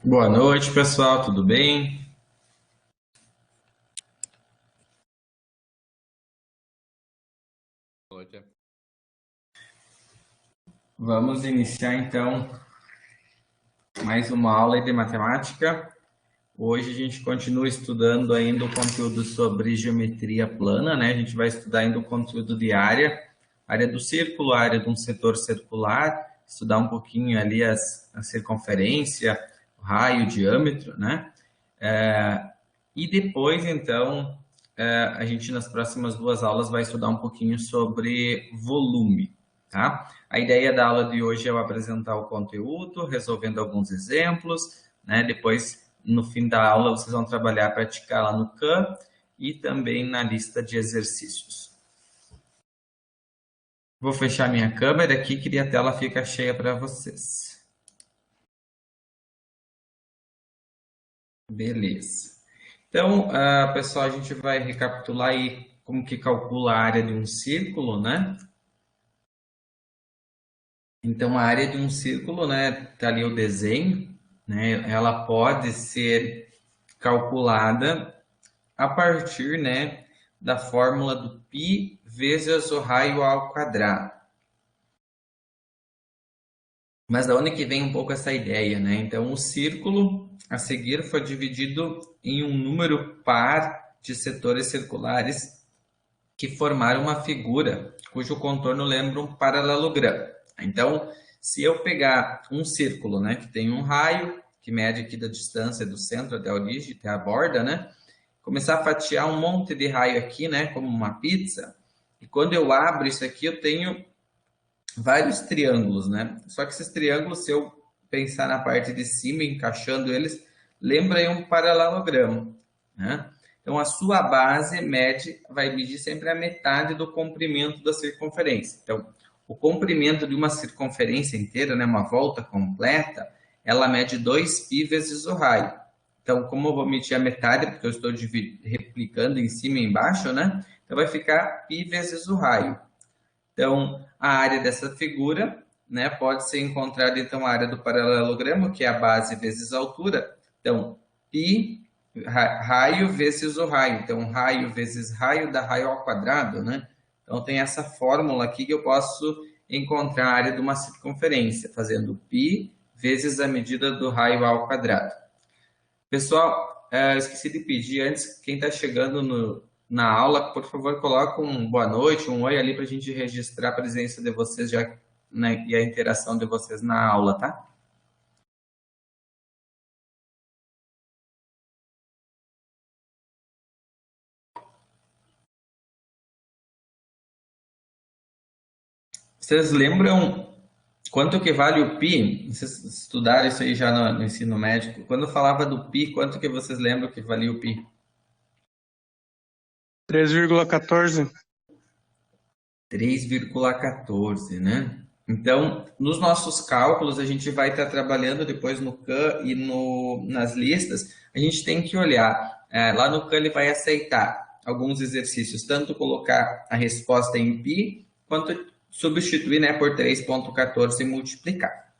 Boa noite, pessoal, tudo bem? Noite. Vamos iniciar então mais uma aula de matemática. Hoje a gente continua estudando ainda o conteúdo sobre geometria plana, né? A gente vai estudar ainda o conteúdo de área do círculo, área de um setor circular, estudar um pouquinho ali a circunferência, o raio, o diâmetro, né? E depois, então, a gente nas próximas duas aulas vai estudar um pouquinho sobre volume, tá? A ideia da aula de hoje é eu apresentar o conteúdo, resolvendo alguns exemplos, né? Depois, no fim da aula, vocês vão trabalhar, praticar lá no Khan e também na lista de exercícios. Vou fechar minha câmera aqui, que a tela fica cheia para vocês. Beleza. Então, pessoal, a gente vai recapitular aí como que calcula a área de um círculo, né? Então, a área de um círculo, né, tá ali o desenho, né? Ela pode ser calculada a partir, né, da fórmula do π vezes o raio ao quadrado. Mas da onde que vem um pouco essa ideia, né? Então, o círculo a seguir foi dividido em um número par de setores circulares que formaram uma figura cujo contorno lembra um paralelogramo. Então, se eu pegar um círculo, né, que tem um raio, que mede aqui da distância do centro até a origem, até a borda, né, começar a fatiar um monte de raio aqui, né, como uma pizza, e quando eu abro isso aqui, eu tenho vários triângulos, né? Só que esses triângulos, se eu pensar na parte de cima, encaixando eles, lembra aí um paralelogramo, né? Então, a sua base vai medir sempre a metade do comprimento da circunferência. Então, o comprimento de uma circunferência inteira, né, uma volta completa, ela mede 2π vezes o raio. Então, como eu vou medir a metade, porque eu estou replicando em cima e embaixo, né? Então, vai ficar π vezes o raio. Então, a área dessa figura, né, pode ser encontrada, então, a área do paralelogramo, que é a base vezes a altura. Então, π raio vezes o raio. Então, raio vezes raio dá raio ao quadrado, né? Então, tem essa fórmula aqui que eu posso encontrar a área de uma circunferência, fazendo π vezes a medida do raio ao quadrado. Pessoal, esqueci de pedir antes, quem está chegando na aula, por favor, coloque um boa noite, um oi ali para a gente registrar a presença de vocês já, né, e a interação de vocês na aula, tá? Vocês lembram quanto que vale o π? Vocês estudaram isso aí já no ensino médio? Quando eu falava do π, quanto que vocês lembram que valia o π? 3,14. 3,14, né? Então, nos nossos cálculos, a gente vai estar trabalhando depois no CAN e nas listas, a gente tem que olhar. Lá no CAN ele vai aceitar alguns exercícios, tanto colocar a resposta em π, quanto substituir, né, por 3,14 e multiplicar.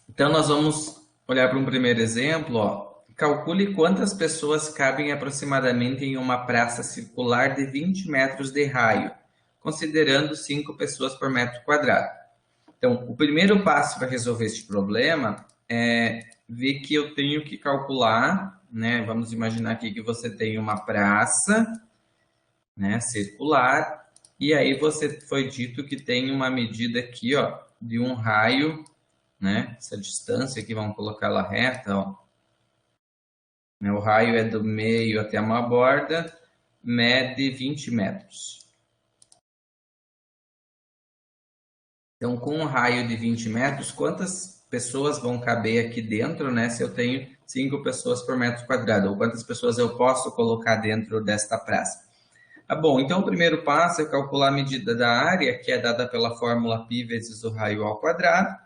Então, nós vamos olhar para um primeiro exemplo, ó. Calcule quantas pessoas cabem aproximadamente em uma praça circular de 20 metros de raio, considerando 5 pessoas por metro quadrado. Então, o primeiro passo para resolver este problema é ver que eu tenho que calcular, né? Vamos imaginar aqui que você tem uma praça, né, circular, e aí você foi dito que tem uma medida aqui, ó, de um raio, né? Essa distância aqui, vamos colocar ela reta, ó. O raio é do meio até uma borda, mede 20 metros. Então, com um raio de 20 metros, quantas pessoas vão caber aqui dentro, né? Se eu tenho 5 pessoas por metro quadrado, ou quantas pessoas eu posso colocar dentro desta praça? Bom, então o primeiro passo é calcular a medida da área, que é dada pela fórmula π vezes o raio ao quadrado.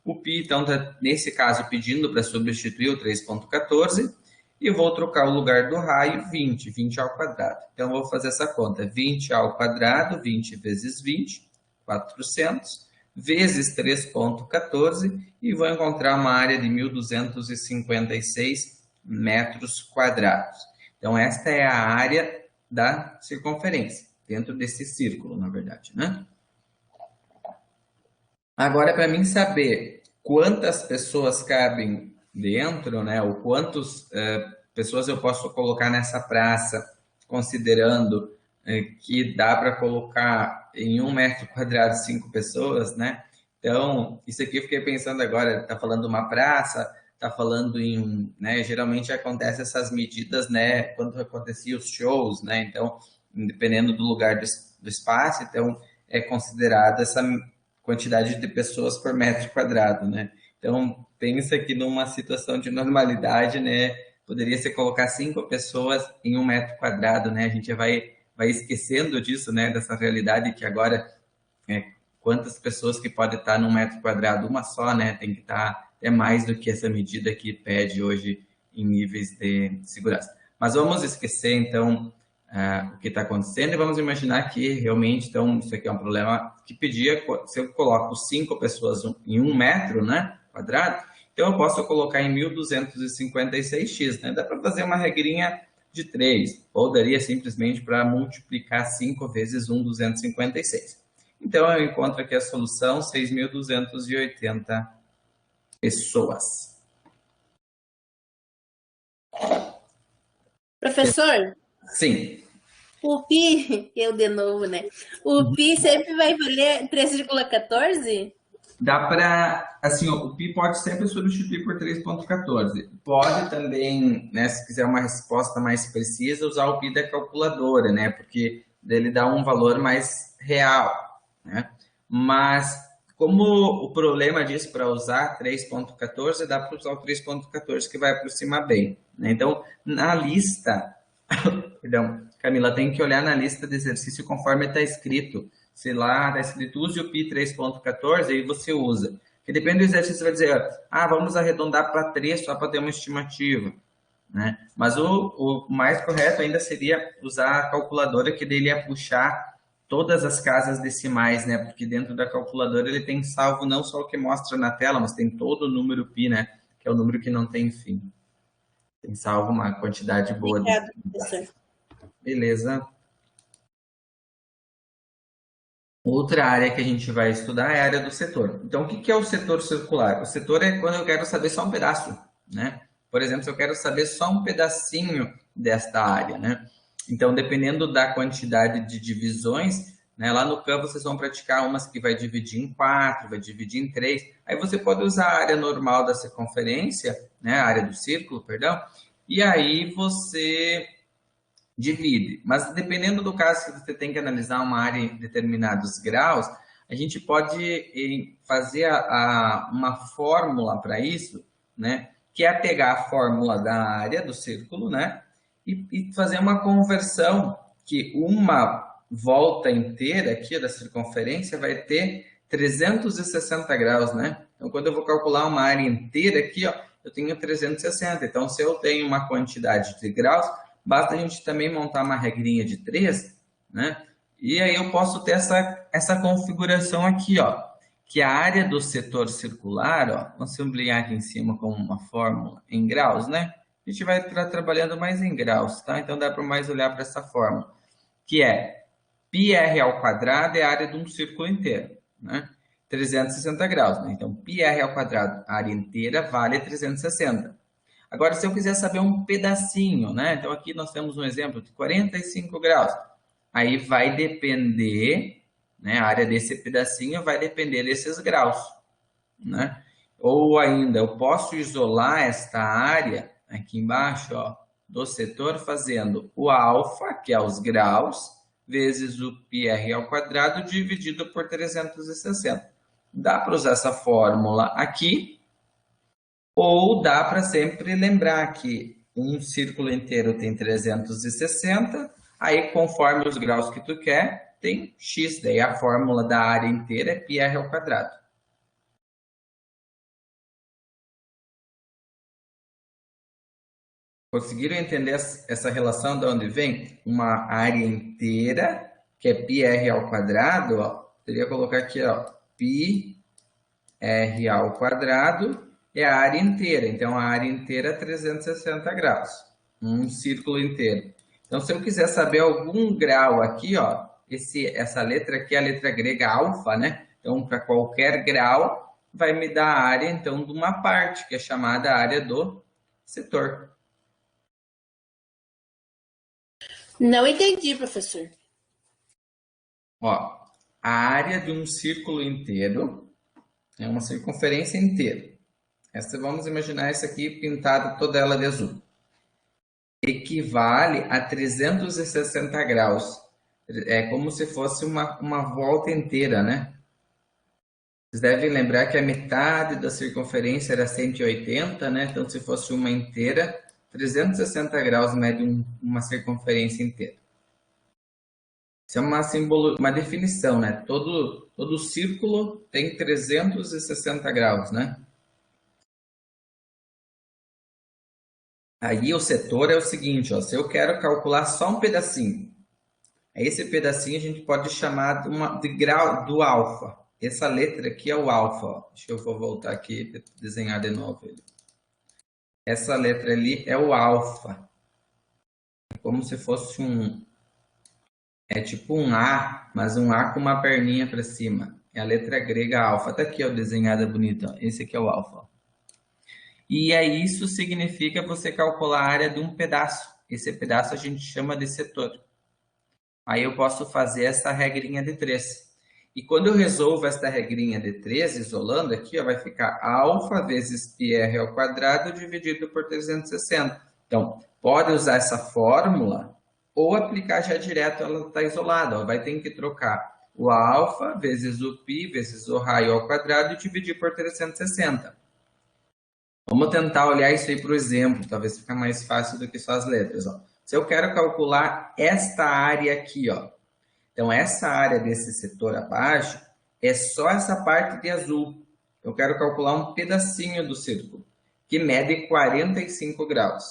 O π, então, está, nesse caso, pedindo para substituir o 3,14. E eu vou trocar o lugar do raio, 20 ao quadrado. Então, eu vou fazer essa conta. 20 ao quadrado, 20 vezes 20, 400. vezes 3,14 e vou encontrar uma área de 1.256 metros quadrados. Então, esta é a área da circunferência, dentro desse círculo, na verdade, né? Agora, para mim saber quantas pessoas cabem dentro, né, ou quantas pessoas eu posso colocar nessa praça, considerando que dá para colocar em 1 metro quadrado 5 pessoas, né? Então, isso aqui eu fiquei pensando agora, está falando uma praça, está falando em, né, geralmente acontece essas medidas, né, quando acontecia os shows, né? Então, dependendo do lugar do espaço, então é considerada essa quantidade de pessoas por metro quadrado, né? Então, pensa que numa situação de normalidade, né, poderia ser colocar 5 pessoas em 1 metro quadrado, né? A gente já vai esquecendo disso, né, dessa realidade que agora, quantas pessoas que podem estar num metro quadrado? Uma só, né? Tem que estar até mais do que essa medida que pede hoje em níveis de segurança. Mas vamos esquecer, então, o que está acontecendo e vamos imaginar que realmente, então, isso aqui é um problema que pedia, se eu coloco 5 pessoas em 1 metro, né, quadrado, então eu posso colocar em 1.256x, né? Dá para fazer uma regrinha de 3, ou daria simplesmente para multiplicar 5 vezes 1.256. Então eu encontro aqui a solução, 6.280 pessoas. Professor, Sim. o pi, eu de novo, né? O pi sempre vai valer 3,14? Dá para, assim, o pi pode sempre substituir por 3,14. Pode também, né, se quiser uma resposta mais precisa, usar o pi da calculadora, né, porque ele dá um valor mais real, né? Mas como o problema diz para usar 3,14, dá para usar o 3,14 que vai aproximar bem, né? Então, na lista, perdão, Camila, tem que olhar na lista de exercício conforme está escrito. Se lá está escrito use o pi 3,14, aí você usa. Porque depende do exercício, você vai dizer, vamos arredondar para 3 só para ter uma estimativa, né? Mas o mais correto ainda seria usar a calculadora, que dele ia puxar todas as casas decimais, né? Porque dentro da calculadora ele tem salvo não só o que mostra na tela, mas tem todo o número pi, né? Que é o número que não tem fim. Tem salvo uma quantidade boa. Obrigada, professor. Beleza. Outra área que a gente vai estudar é a área do setor. Então, o que é o setor circular? O setor é quando eu quero saber só um pedaço, né? Por exemplo, se eu quero saber só um pedacinho desta área, né? Então, dependendo da quantidade de divisões, né, lá no Canva vocês vão praticar umas que vai dividir em 4, vai dividir em 3. Aí você pode usar a área normal da circunferência, né, a área do círculo, perdão, e aí você divide. Mas dependendo do caso que você tem que analisar uma área em determinados graus, a gente pode fazer uma fórmula para isso, né? Que é pegar a fórmula da área do círculo, né? E fazer uma conversão que uma volta inteira aqui da circunferência vai ter 360 graus, né? Então, quando eu vou calcular uma área inteira aqui, ó, eu tenho 360. Então, se eu tenho uma quantidade de graus, basta a gente também montar uma regrinha de 3, né? E aí eu posso ter essa configuração aqui, ó, que a área do setor circular, ó, vamos sublinhar aqui em cima como uma fórmula em graus, né? A gente vai estar trabalhando mais em graus, tá? Então dá para mais olhar para essa fórmula, que é πr ao quadrado é a área de um círculo inteiro, né? 360 graus, né? Então, πr ao quadrado, a área inteira vale 360. Agora, se eu quiser saber um pedacinho, né? Então, aqui nós temos um exemplo de 45 graus. Aí vai depender, né? A área desse pedacinho vai depender desses graus, né? Ou ainda, eu posso isolar esta área aqui embaixo, ó, do setor fazendo o alfa, que é os graus, vezes o πr ao quadrado dividido por 360. Dá para usar essa fórmula aqui, ou dá para sempre lembrar que um círculo inteiro tem 360, aí conforme os graus que tu quer, tem x, daí a fórmula da área inteira é πr ao quadrado. Conseguiram entender essa relação de onde vem? Uma área inteira, que é πr ao quadrado, ó, teria que colocar aqui, ó, πr ao quadrado é a área inteira. Então, a área inteira é 360 graus. Um círculo inteiro. Então, se eu quiser saber algum grau aqui, ó, essa letra aqui é a letra grega alfa, né? Então, para qualquer grau, vai me dar a área, então, de uma parte, que é chamada área do setor. Não entendi, professor. Ó, a área de um círculo inteiro é uma circunferência inteira. Vamos imaginar essa aqui pintada toda ela de azul. Equivale a 360 graus. É como se fosse uma volta inteira, né? Vocês devem lembrar que a metade da circunferência era 180, né? Então, se fosse uma inteira, 360 graus mede uma circunferência inteira. Isso é uma definição, né? Todo círculo tem 360 graus, né? Aí o setor é o seguinte, ó, se eu quero calcular só um pedacinho, esse pedacinho a gente pode chamar de grau do alfa. Essa letra aqui é o alfa, ó. Acho que eu vou voltar aqui para desenhar de novo ele. Essa letra ali é o alfa. É como se fosse é tipo um A, mas um A com uma perninha para cima. É a letra grega alfa. Tá aqui, ó, desenhada bonita. Esse aqui é o alfa. E aí isso significa você calcular a área de um pedaço. Esse pedaço a gente chama de setor. Aí eu posso fazer essa regrinha de 3. E quando eu resolvo esta regrinha de 3, isolando aqui, ó, vai ficar alfa vezes πr ao quadrado dividido por 360. Então, pode usar essa fórmula ou aplicar já direto, ela está isolada. Ó, vai ter que trocar o alfa vezes o π vezes o raio ao quadrado e dividir por 360. Vamos tentar olhar isso aí para o exemplo, talvez fique mais fácil do que só as letras. Ó. Se eu quero calcular esta área aqui, ó, então essa área desse setor abaixo é só essa parte de azul. Eu quero calcular um pedacinho do círculo, que mede 45 graus.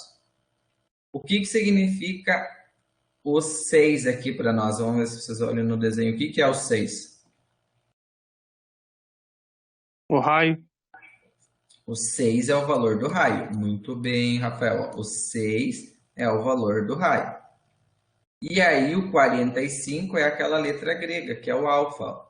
O que significa o 6 aqui para nós? Vamos ver se vocês olham no desenho. O que é o 6? O raio. O 6 é o valor do raio. Muito bem, Rafael. O 6 é o valor do raio. E aí o 45 é aquela letra grega, que é o alfa.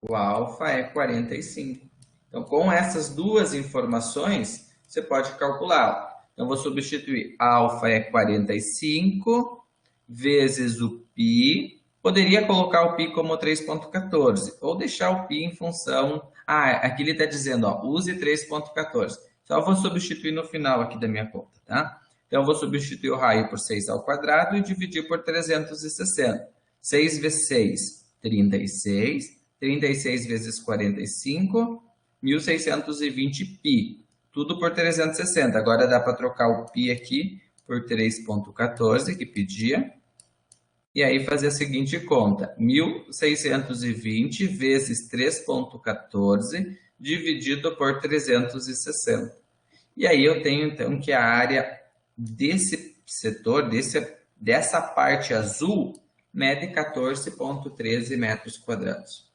O alfa é 45. Então, com essas duas informações, você pode calcular. Então, vou substituir. Alfa é 45 vezes o π. Poderia colocar o π como 3,14 ou deixar o π em função... aqui ele está dizendo, ó, use 3,14. Só vou substituir no final aqui da minha conta, tá? Então, eu vou substituir o raio por 6 ao quadrado e dividir por 360. 6 vezes 6, 36. 36 vezes 45, 1620 π. Tudo por 360. Agora dá para trocar o π aqui por 3,14, que pedia. E aí fazer a seguinte conta. 1620 vezes 3,14 dividido por 360. E aí eu tenho, então, que a área desse setor, dessa parte azul, mede 14,13 metros quadrados.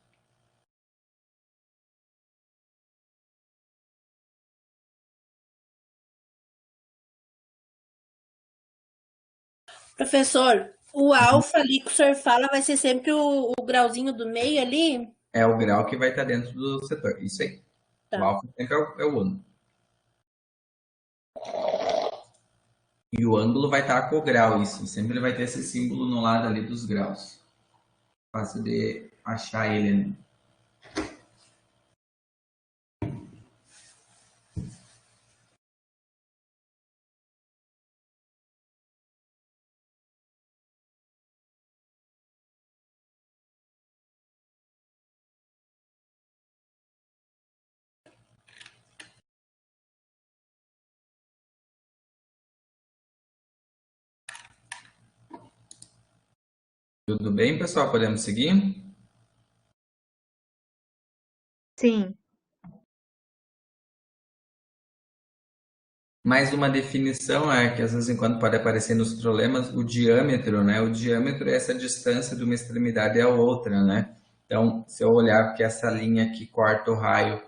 Professor, o alfa ali que o senhor fala vai ser sempre o grauzinho do meio ali? É o grau que vai estar dentro do setor. Isso aí. Tá. O alfa sempre é o ângulo. E o ângulo vai estar com o grau, isso. Sempre vai ter esse símbolo no lado ali dos graus. Fácil de achar ele, né? Tudo bem, pessoal? Podemos seguir? Sim. Mais uma definição que às vezes enquanto pode aparecer nos problemas, o diâmetro, né? O diâmetro é essa distância de uma extremidade à outra, né? Então, se eu olhar que essa linha que corta o raio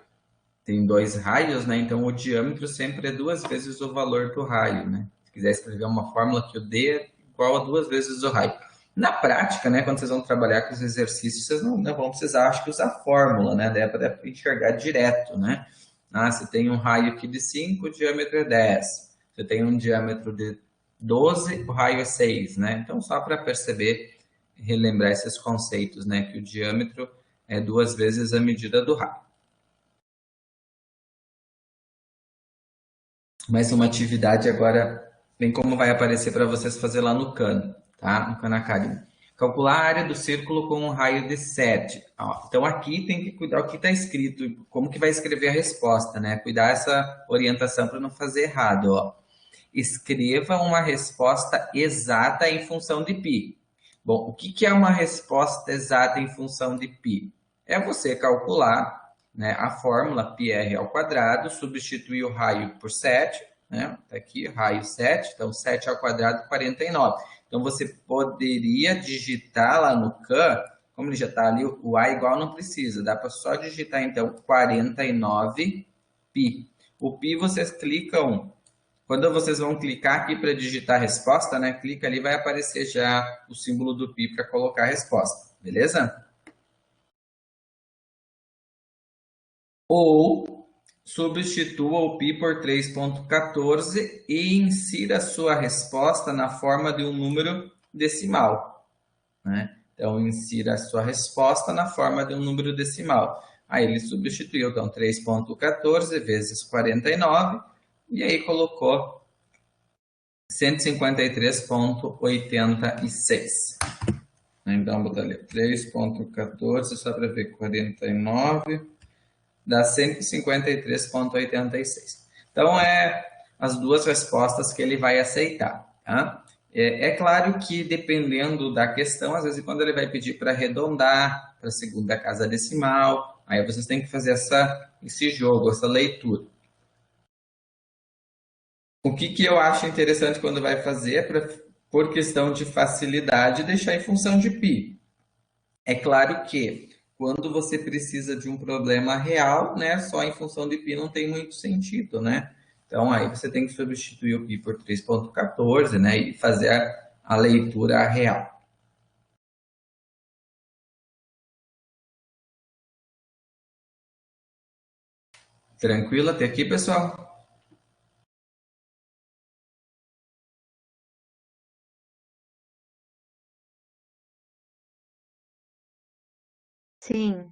tem 2 raios, né? Então, o diâmetro sempre é 2 vezes o valor do raio, né? Se quiser escrever uma fórmula que o D é igual a 2 vezes o raio. Na prática, né, quando vocês vão trabalhar com os exercícios, vocês não vão precisar, acho que, usar fórmula, né? Daí é para enxergar direto, né? Você tem um raio aqui de 5, o diâmetro é 10. Você tem um diâmetro de 12, o raio é 6, né? Então, só para perceber, relembrar esses conceitos, né? Que o diâmetro é 2 vezes a medida do raio. Mais uma atividade agora, bem como vai aparecer para vocês fazer lá no Khan, tá? No Khan Academy. Calcular a área do círculo com um raio de 7. Então aqui tem que cuidar o que está escrito, como que vai escrever a resposta, né? Cuidar essa orientação para não fazer errado, ó. Escreva uma resposta exata em função de π. Bom, o que é uma resposta exata em função de π? É você calcular, né, a fórmula πr ao quadrado, substituir o raio por 7, né? Tá aqui, raio 7, então 7 ao quadrado, 49. Então, você poderia digitar lá no Khan, como ele já está ali, o A igual não precisa, dá para só digitar, então, 49π. O π vocês clicam, quando vocês vão clicar aqui para digitar a resposta, né? Clica ali, vai aparecer já o símbolo do π para colocar a resposta, beleza? Ou substitua o π por 3,14 e insira a sua resposta na forma de um número decimal, né? Então, insira a sua resposta na forma de um número decimal. Aí ele substituiu, então, 3,14 vezes 49, e aí colocou 153,86. Então, vou botar ali 3,14, só para ver, 49... dá 153,86. Então, as duas respostas que ele vai aceitar, tá? É claro que, dependendo da questão, às vezes, quando ele vai pedir para arredondar para a segunda casa decimal, aí vocês têm que fazer esse jogo, essa leitura. O que eu acho interessante quando vai fazer, por questão de facilidade, deixar em função de π. É claro que, quando você precisa de um problema real, né, só em função de π não tem muito sentido, né? Então, aí você tem que substituir o π por 3,14, né, e fazer a leitura real. Tranquilo até aqui, pessoal? Sim.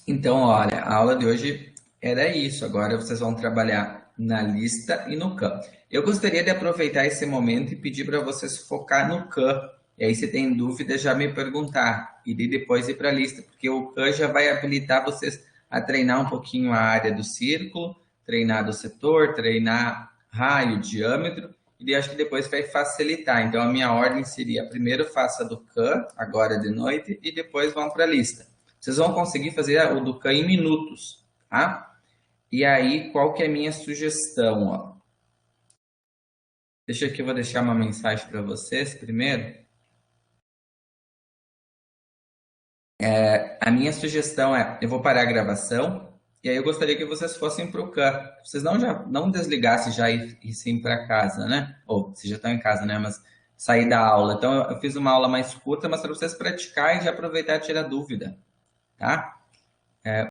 Então, olha, a aula de hoje era isso. Agora vocês vão trabalhar na lista e no Khan. Eu gostaria de aproveitar esse momento e pedir para vocês focar no Khan. E aí, se tem dúvida, já me perguntar. E depois ir para a lista, porque o Khan já vai habilitar vocês a treinar um pouquinho a área do círculo, treinar do setor, treinar raio, diâmetro. E acho que depois vai facilitar. Então, a minha ordem seria: primeiro faça do Khan, agora de noite, e depois vão para a lista. Vocês vão conseguir fazer o do Khan em minutos, tá? E aí, qual que é a minha sugestão, ó? Deixa aqui, eu vou deixar uma mensagem para vocês primeiro. A minha sugestão é, eu vou parar a gravação, e aí eu gostaria que vocês fossem para o Khan. Vocês não desligassem já e sim para casa, né? Ou, vocês já estão em casa, né? Mas sair da aula. Então, eu fiz uma aula mais curta, mas para vocês praticarem e já aproveitar e tirar dúvida, tá?